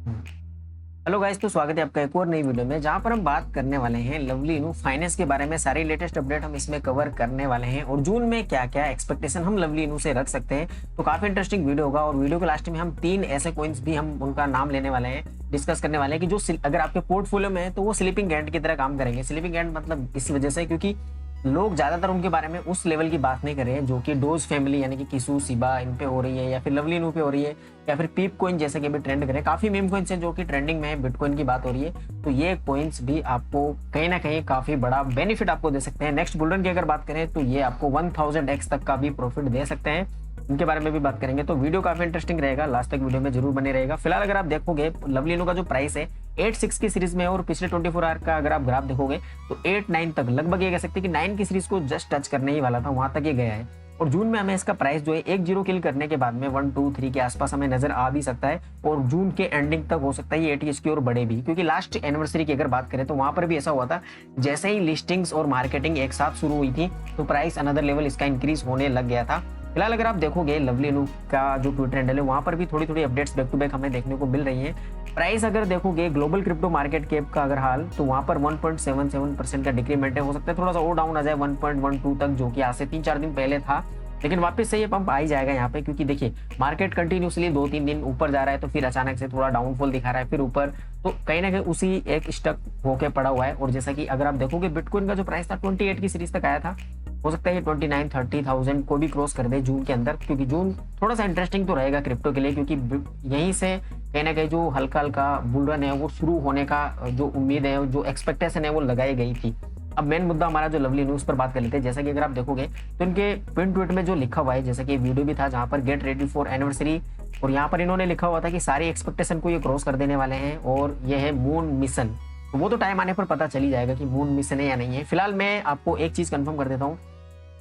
Hello guys, तो स्वागत है आपका एक और नई वीडियो में जहां पर हम बात करने वाले हैं लवली इनू फाइनेंस के बारे में। सारी लेटेस्ट अपडेट हम इसमें कवर करने वाले हैं और जून में क्या क्या एक्सपेक्टेशन हम लवली इनू से रख सकते हैं। तो काफी इंटरेस्टिंग वीडियो होगा और वीडियो के लास्ट में हम 3 ऐसे कॉइन्स भी हम उनका नाम लेने वाले हैं, डिस्कस करने वाले हैं कि जो अगर आपके पोर्टफोलियो में है तो वो स्लीपिंग एंड की तरह काम करेंगे। स्लीपिंग एंड मतलब इस वजह से क्योंकि लोग ज्यादातर उनके बारे में उस लेवल की बात नहीं कर रहे हैं जो कि डोज फैमिली यानी कि किसू सिबा इन पे हो रही है या फिर लवली नू पे हो रही है या फिर पीप कॉइन जैसे कि भी ट्रेंड कर रहे हैं। काफी मीम कॉइन्स हैं जो कि ट्रेंडिंग में है, बिटकॉइन की बात हो रही है। तो ये कॉइन्स भी आपको कहीं ना कहीं काफी बड़ा बेनिफिट आपको दे सकते हैं। नेक्स्ट बुल रन की अगर बात करें तो ये आपको 1000x तक का भी प्रॉफिट दे सकते हैं। इनके बारे में भी बात करेंगे तो वीडियो काफी इंटरेस्टिंग रहेगा, लास्ट तक वीडियो में जरूर बने रहेगा। फिलहाल अगर आप देखोगे लवली नू का जो प्राइस है 8-6 की सीरीज में और पिछले 24 आवर का अगर आप ग्राफ देखोगे तो 8-9 तक लगभग ये कह सकते हैं कि 9 की सीरीज को जस्ट टच करने ही वाला था, वहां तक ये गया है। और जून में हमें इसका प्राइस जो है 1-0 किल करने के बाद में 1-2-3 के आसपास हमें नजर आ भी सकता है और जून के एंडिंग तक हो सकता है ये ATH की ओर बढ़े भी, क्योंकि लास्ट एनिवर्सरी की अगर बात करें तो वहां पर भी ऐसा हुआ था। जैसे ही लिस्टिंग्स और मार्केटिंग एक साथ शुरू हुई थी तो प्राइस अनदर लेवल इसका इंक्रीज होने लग गया था। फिलहाल अगर आप देखोगे लवली नू का जो ट्विटर हैंडल है वहां पर भी थोड़ी थोड़ी अपडेट्स बैक टू बैक हमें देखने को मिल रही हैं। प्राइस अगर देखोगे ग्लोबल क्रिप्टो मार्केट कैप का अगर हाल तो वहां पर 1.77% का डिक्रीमेंट है। हो सकता है थोड़ा सा और डाउन आ जाए 1.12 तक, जो कि आज से 3-4 दिन पहले था, लेकिन वापस से ये पंप आ ही जाएगा यहाँ पे, क्योंकि देखिए मार्केट कंटिन्यूसली 2-3 दिन ऊपर जा रहा है तो फिर अचानक से थोड़ा डाउनफॉल दिखा रहा है फिर ऊपर, तो कहीं ना कहीं उसी एक स्टक होके पड़ा हुआ है। और जैसा कि अगर आप देखोगे बिटकॉइन का जो प्राइस था 28 की सीरीज तक आया था, हो सकता है ये 29-30,000 को भी क्रॉस कर दे जून के अंदर, क्योंकि जून थोड़ा सा इंटरेस्टिंग तो रहेगा क्रिप्टो के लिए, क्योंकि यहीं से कहीं ना कहीं जो हल्का हल्का बुल रन है वो शुरू होने का जो उम्मीद है, जो एक्सपेक्टेशन है वो लगाई गई थी। अब मेन मुद्दा हमारा जो लवली न्यूज पर बात कर लेते हैं। जैसा कि अगर आप देखोगे तो इनके पिन ट्वीट में जो लिखा हुआ है, जैसा कि वीडियो भी था जहां पर गेट रेडी फॉर एनिवर्सरी, और यहाँ पर इन्होंने लिखा हुआ था कि सारी एक्सपेक्टेशन को ये क्रॉस कर देने वाले हैं और ये है मून मिशन। तो वो तो टाइम आने पर पता चल ही जाएगा कि मून मिशन है या नहीं है। फिलहाल मैं आपको एक चीज कंफर्म कर देता हूँ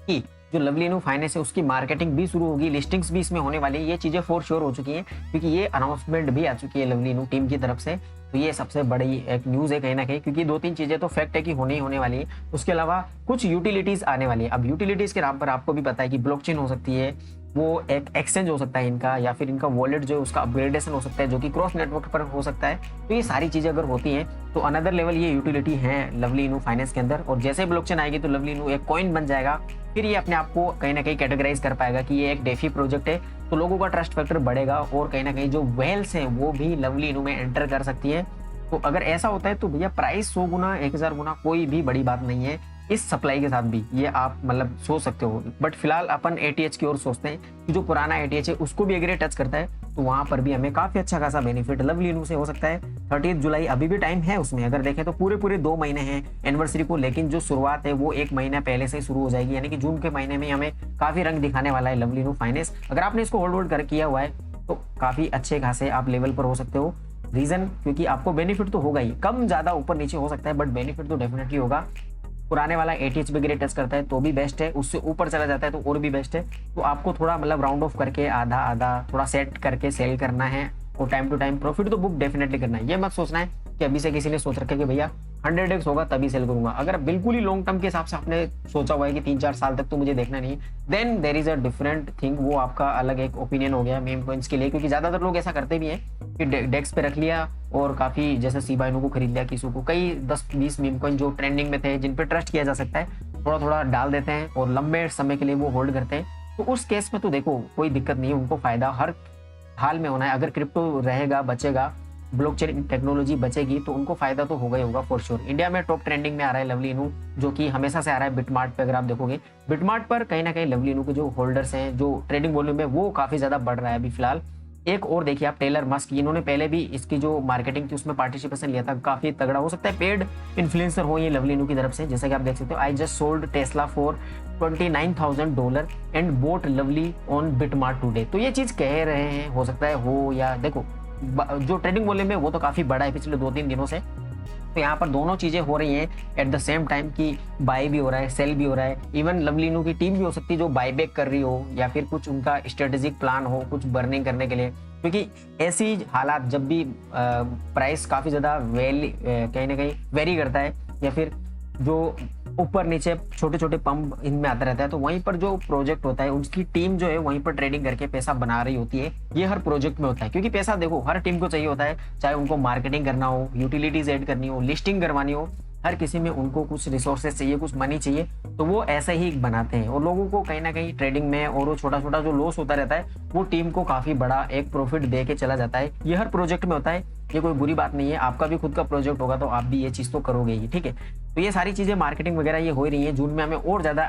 कि जो लवली इनू फाइनेंस है उसकी मार्केटिंग भी शुरू होगी, लिस्टिंग्स भी इसमें होने वाली है। ये चीजें फॉर श्योर हो चुकी हैं, क्योंकि ये अनाउंसमेंट भी आ चुकी है लवली इनू टीम की तरफ से। तो ये सबसे बड़ी एक न्यूज है कहीं ना कहीं, क्योंकि 2-3 चीजें तो फैक्ट है कि होने ही होने वाली है। उसके अलावा कुछ यूटिलिटीज आने वाली है। अब यूटिलिटीज के नाम पर आपको भी पता है कि ब्लॉकचेन हो सकती है, वो एक एक्सचेंज हो सकता है इनका, या फिर इनका वॉलेट जो है उसका अपग्रेडेशन हो सकता है जो कि क्रॉस नेटवर्क पर हो सकता है। तो ये सारी चीजें अगर होती हैं तो अनदर लेवल ये यूटिलिटी है लवली इनू फाइनेंस के अंदर। और जैसे ब्लॉकचेन आएगी तो लवली इनू एक कॉइन बन जाएगा, फिर ये अपने आप को कहीं ना कहीं कैटेगराइज कर पाएगा कि ये एक डेफी प्रोजेक्ट है, तो लोगों का ट्रस्ट फैक्टर बढ़ेगा और कहीं ना कहीं जो वेल्स हैं वो भी लवली इनू में एंटर कर सकती है। तो अगर ऐसा होता है तो भैया प्राइस 100 गुना 1000 गुना कोई भी बड़ी बात नहीं है इस सप्लाई के साथ भी, ये आप मतलब सोच सकते हो। बट फिलहाल अपन ATH की ओर सोचते हैं कि जो पुराना ATH है उसको भी अगर ये टच करता है तो वहां पर भी हमें काफी अच्छा खासा बेनिफिट लवली इनू से हो सकता है। 30 जुलाई अभी भी टाइम है उसमें, अगर देखें तो पूरे पूरे 2 महीने हैं एनिवर्सरी को, लेकिन जो शुरुआत है वो 1 महीना पहले से शुरू हो जाएगी, यानी कि जून के महीने में हमें काफी रंग दिखाने वाला है लवली इनू फाइनेंस। अगर आपने इसको होल्ड कर किया हुआ है तो काफी अच्छे खासे आप लेवल पर हो सकते हो। रीजन क्योंकि आपको बेनिफिट तो होगा ही, कम ज्यादा ऊपर नीचे हो सकता है बट बेनिफिट तो डेफिनेटली होगा। पुराने वाला ATH वगैरह टच करता है तो भी बेस्ट है, उससे ऊपर चला जाता है तो और भी बेस्ट है। तो आपको थोड़ा मतलब राउंड ऑफ करके आधा आधा थोड़ा सेट करके सेल करना है और टाइम टू टाइम प्रॉफिट तो बुक डेफिनेटली करना है। ये मत सोचना है कि अभी से किसी ने सोच रखा है कि भैया 100x होगा तभी सेल करूंगा। अगर बिल्कुल ही लॉन्ग टर्म के हिसाब से आपने सोचा हुआ है कि 3-4 साल तक तो मुझे देखना नहीं, then there is a different thing, वो आपका अलग एक ओपिनियन हो गया मीम कॉइन्स के लिए, क्योंकि ज्यादातर लोग ऐसा करते भी हैं कि डेस्क पे रख लिया और काफी जैसे सीबा इनू को खरीद लिया, किसी को कई 10-20 मीम कॉइन जो ट्रेंडिंग में थे जिन पे ट्रस्ट किया जा सकता है थोड़ा थोड़ा डाल देते हैं और लंबे समय के लिए वो होल्ड करते हैं। तो उस केस में तो देखो कोई दिक्कत नहीं है, उनको फायदा हर हाल में होना है। अगर क्रिप्टो रहेगा बचेगा, ब्लॉकचेन टेक्नोलॉजी बचेगी तो उनको फायदा तो होगा ही होगा फॉर श्योर। इंडिया में टॉप ट्रेंडिंग में आ रहा है लवली इनू, जो कि हमेशा से आ रहा है बिटमार्ट पे। अगर आप देखोगे बिटमार्ट पर कहीं ना कहीं लवली इनू के जो होल्डर्स हैं, जो ट्रेडिंग वॉल्यूम है वो काफी ज्यादा बढ़ रहा है अभी फिलहाल। एक और देखिए आप टेलर मस्क, इन्होंने पहले भी इसकी जो मार्केटिंग थी उसमें पार्टिसिपेशन लिया था, काफी तगड़ा। हो सकता है पेड इन्फ्लुएंसर हो ये लवली इनू की तरफ से, जैसा कि आप देख सकते हो I just sold Tesla for $29,000 and boat lovely on BitMart today. तो ये चीज कह रहे हैं, हो सकता है हो या देखो जो ट्रेडिंग वॉल्यूम है वो तो काफी बड़ा है पिछले 2-3 दिनों से। तो यहाँ पर दोनों चीजें हो रही हैं एट द सेम टाइम कि बाय भी हो रहा है सेल भी हो रहा है। इवन लवली इनू की टीम भी हो सकती है जो बायबैक कर रही हो या फिर कुछ उनका स्ट्रेटेजिक प्लान हो कुछ बर्निंग करने के लिए, क्योंकि ऐसी हालात जब भी प्राइस काफी ज्यादा कहीं ना कहीं वेरी करता है या फिर जो ऊपर नीचे छोटे छोटे पंप इनमें आता रहता है। तो वहीं पर जो प्रोजेक्ट होता है उसकी टीम जो है वहीं पर ट्रेडिंग करके पैसा बना रही होती है। ये हर प्रोजेक्ट में होता है, क्योंकि पैसा देखो हर टीम को चाहिए होता है, चाहे उनको मार्केटिंग करना हो, यूटिलिटीज ऐड करनी हो, लिस्टिंग करवानी हो, हर किसी में उनको कुछ रिसोर्सेज चाहिए, कुछ मनी चाहिए, तो वो ऐसे ही बनाते हैं। और लोगों को कहीं ना कहीं ट्रेडिंग में और वो छोटा छोटा जो लॉस होता रहता है वो टीम को काफी बड़ा एक प्रॉफिट दे के चला जाता है। ये हर प्रोजेक्ट में होता है, ये कोई बुरी बात नहीं है। आपका भी खुद का प्रोजेक्ट होगा तो आप भी ये चीज तो करोगे ही, ठीक है। तो ये सारी चीजें मार्केटिंग वगैरह ये हो रही है। जून में हमें और ज्यादा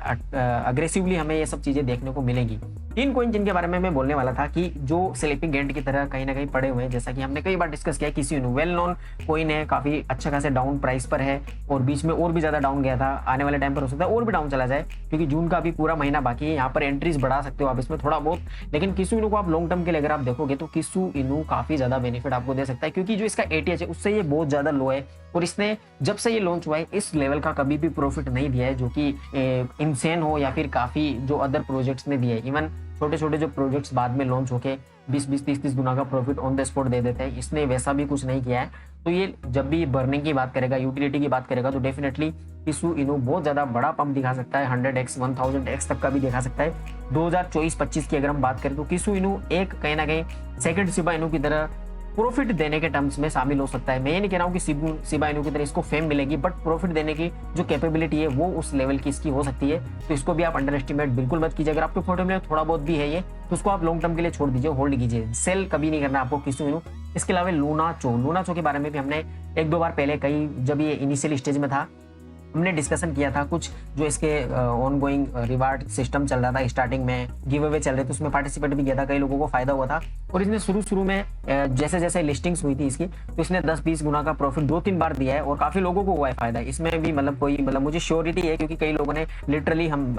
अग्रेसिवली हमें ये सब चीजें देखने को मिलेंगी। 3 कॉइन जिनके बारे में मैं बोलने वाला था कि जो स्लीपिंग एंट की तरह कहीं ना कहीं पड़े हुए हैं, जैसा कि हमने कई बार डिस्कस किया। किसी वेल नोन कॉइन है, काफी अच्छा खासा डाउन प्राइस पर है और बीच में और भी ज्यादा डाउन गया था। आने वाले टाइम पर हो सकता है और भी डाउन चला जाए, क्योंकि जून का अभी पूरा महीना बाकी है। यहाँ पर एंट्रीज बढ़ा सकते हो आप इसमें थोड़ा बहुत, लेकिन किसु इनू को आप लॉन्ग टर्म के लिए अगर आप देखोगे तो किसु इनू काफी ज्यादा बेनिफिट आपको दे सकता है, क्योंकि जो इसका एटीएच है उससे ये बहुत ज्यादा लो है। और इसने जब से ये लॉन्च हुआ है इस लेवल का कभी भी प्रॉफिट नहीं दिया है, जो कि इनसेन हो या फिर काफी जो अदर प्रोजेक्ट्स ने दिए। इवन छोटे छोटे जो प्रोजेक्ट्स बाद में लॉन्च होके 20-20, 30-30 गुना का प्रॉफिट ऑन द स्पॉट दे देते हैं, इसने वैसा भी कुछ नहीं किया है। तो ये जब भी बर्निंग की बात करेगा, यूटिलिटी की बात करेगा, तो डेफिनेटली किसु इनू बहुत ज्यादा बड़ा पंप दिखा सकता है। 100x 1000x तक का भी दिखा सकता है। 2024-25 की अगर हम बात करें तो किसु इनू एक कहीं ना कहीं सेकंड शिबा इनू की तरह प्रॉफिट देने के टर्म्स में शामिल हो सकता है। मैं ये नहीं कह रहा हूँ कि शिबा इनू की तरह इसको फेम मिलेगी, बट प्रॉफिट देने की जो कैपेबिलिटी है वो उस लेवल की इसकी हो सकती है। तो इसको भी आप अंडर एस्टिमेट बिल्कुल मत कीजिए। अगर आपके पोर्टफोलियो में थोड़ा बहुत भी है ये, तो उसको आप लॉन्ग टर्म के लिए छोड़ दीजिए, होल्ड कीजिए। सेल कभी नहीं करना आपको किसु इनू। इसके अलावा लूना चो के बारे में भी हमने 1-2 बार पहले कई, जब ये इनिशियल स्टेज में था, हमने डिस्कशन किया था। कुछ जो इसके ऑन गोइंग रिवार्ड सिस्टम चल रहा था, स्टार्टिंग में गिव अवे चल रहे थे, उसमें पार्टिसिपेट भी किया था, कई लोगों को फायदा हुआ था। और इसने शुरू में जैसे जैसे लिस्टिंग्स हुई थी इसकी, तो इसने 10-20 गुना का प्रॉफिट 2-3 बार दिया है और काफी लोगों को हुआ है फायदा। इसमें भी मतलब मुझे श्योरिटी है, क्योंकि कई लोगों ने लिटरली हम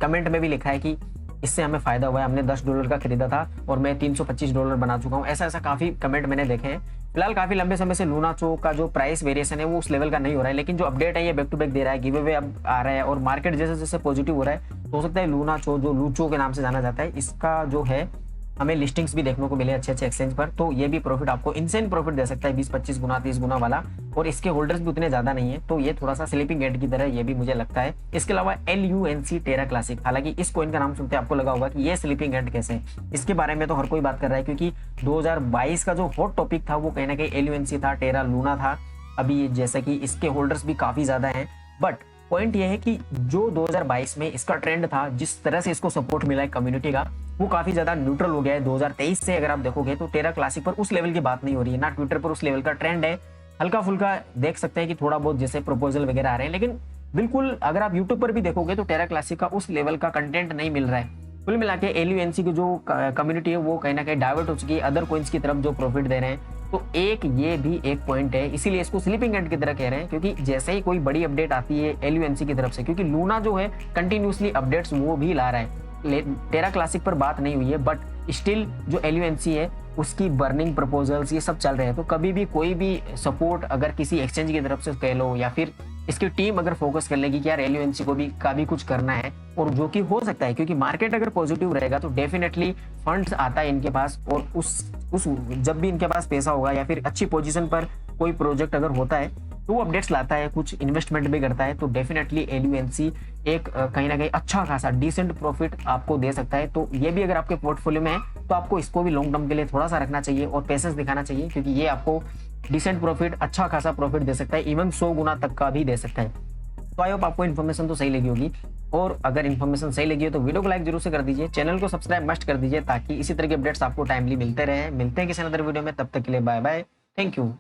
कमेंट में भी लिखा है कि इससे हमें फायदा हुआ है, हमने $10 का खरीदा था और मैं $325 बना चुका हूँ। ऐसा काफी कमेंट मैंने देखे हैं। फिलहाल काफी लंबे समय से लूना चो का जो प्राइस वेरिएशन है वो उस लेवल का नहीं हो रहा है, लेकिन जो अपडेट है ये बैक टू बैक दे रहा है, गिव अवे अब आ रहा है और मार्केट जैसे जैसे पॉजिटिव हो रहा है, तो हो सकता है लूना चो, जो लूचो के नाम से जाना जाता है, इसका जो है हमें लिस्टिंग्स भी देखने को मिले अच्छे एक्सचेंज पर। तो ये भी प्रॉफिट आपको इनसेन प्रॉफिट दे सकता है, 20-25 गुना 30 गुना वाला। और इसके होल्डर्स भी उतने ज्यादा नहीं है, तो ये थोड़ा सा स्लीपिंग एट की तरह ये भी मुझे लगता है। इसके अलावा LUNC टेरा क्लासिक, हालांकि इस कॉइन का नाम सुनते आपको लगा होगा कि ये स्लीपिंग एट कैसे है। इसके बारे में तो हर कोई बात कर रहा है, क्योंकि 2022 का जो हॉट टॉपिक था वो कहीं ना कहीं LUNC था, टेरा लूना था। अभी जैसे कि इसके होल्डर्स भी काफी ज्यादा हैं, बट पॉइंट ये है कि जो 2022 में इसका ट्रेंड था, जिस तरह से इसको सपोर्ट मिला है कम्युनिटी का, वो काफी ज्यादा न्यूट्रल हो गया है। 2023 से अगर आप देखोगे तो टेरा क्लासिक पर उस लेवल की बात नहीं हो रही है, ना ट्विटर पर उस लेवल का ट्रेंड है। हल्का फुल्का देख सकते हैं कि थोड़ा बहुत जैसे प्रपोजल वगैरह आ रहे हैं, लेकिन बिल्कुल अगर आप यूट्यूब पर भी देखोगे तो टेरा क्लासिक का उस लेवल का कंटेंट नहीं मिल रहा है। कुल मिला के LUNC की जो कम्युनिटी है वो कहीं ना कहीं डाइवर्ट हो चुकी है अदर कॉइन्स की तरफ जो प्रॉफिट दे रहे हैं। तो ये भी एक पॉइंट है, इसीलिए इसको स्लीपिंग एंड की तरह कह रहे हैं, क्योंकि जैसे ही कोई बड़ी अपडेट आती है LUNC की तरफ से, क्योंकि लूना जो है कंटिन्यूसली अपडेट्स वो भी ला रहा है। टेरा क्लासिक पर बात नहीं हुई है, बट स्टिल जो LUNC है उसकी बर्निंग प्रपोजल्स ये सब चल रहे हैं। तो कभी भी कोई भी सपोर्ट अगर किसी एक्सचेंज की तरफ से कह लो, या फिर इसकी टीम अगर फोकस कर लेगी कि यार LUNC को भी का भी कुछ करना है, और जो कि हो सकता है, क्योंकि मार्केट अगर पॉजिटिव रहेगा तो डेफिनेटली फंड्स आता है इनके पास, और उस जब भी इनके पास पैसा होगा या फिर अच्छी पोजीशन पर कोई प्रोजेक्ट अगर होता है तो वो अपडेट्स लाता है, कुछ इन्वेस्टमेंट भी करता है। तो डेफिनेटली LUNC एक कहीं ना कहीं अच्छा खासा डिसेंट प्रॉफिट आपको दे सकता है। तो ये भी अगर आपके पोर्टफोलियो में है तो आपको इसको भी लॉन्ग टर्म के लिए थोड़ा सा रखना चाहिए और पेशेंस दिखाना चाहिए, क्योंकि ये आपको डिसेंट प्रॉफिट, अच्छा खासा प्रॉफिट दे सकता है, इवन 100 गुना तक का भी दे सकता है। तो आई होप आपको इन्फॉर्मेशन तो सही लगी होगी, और अगर इन्फॉर्मेशन सही लगी हो तो वीडियो को लाइक जरूर से कर दीजिए, चैनल को सब्सक्राइब मस्ट कर दीजिए, ताकि इसी तरह के अपडेट्स आपको टाइमली मिलते रहे। मिलते हैं किसी अदर वीडियो में, तब तक के लिए बाय बाय, थैंक यू।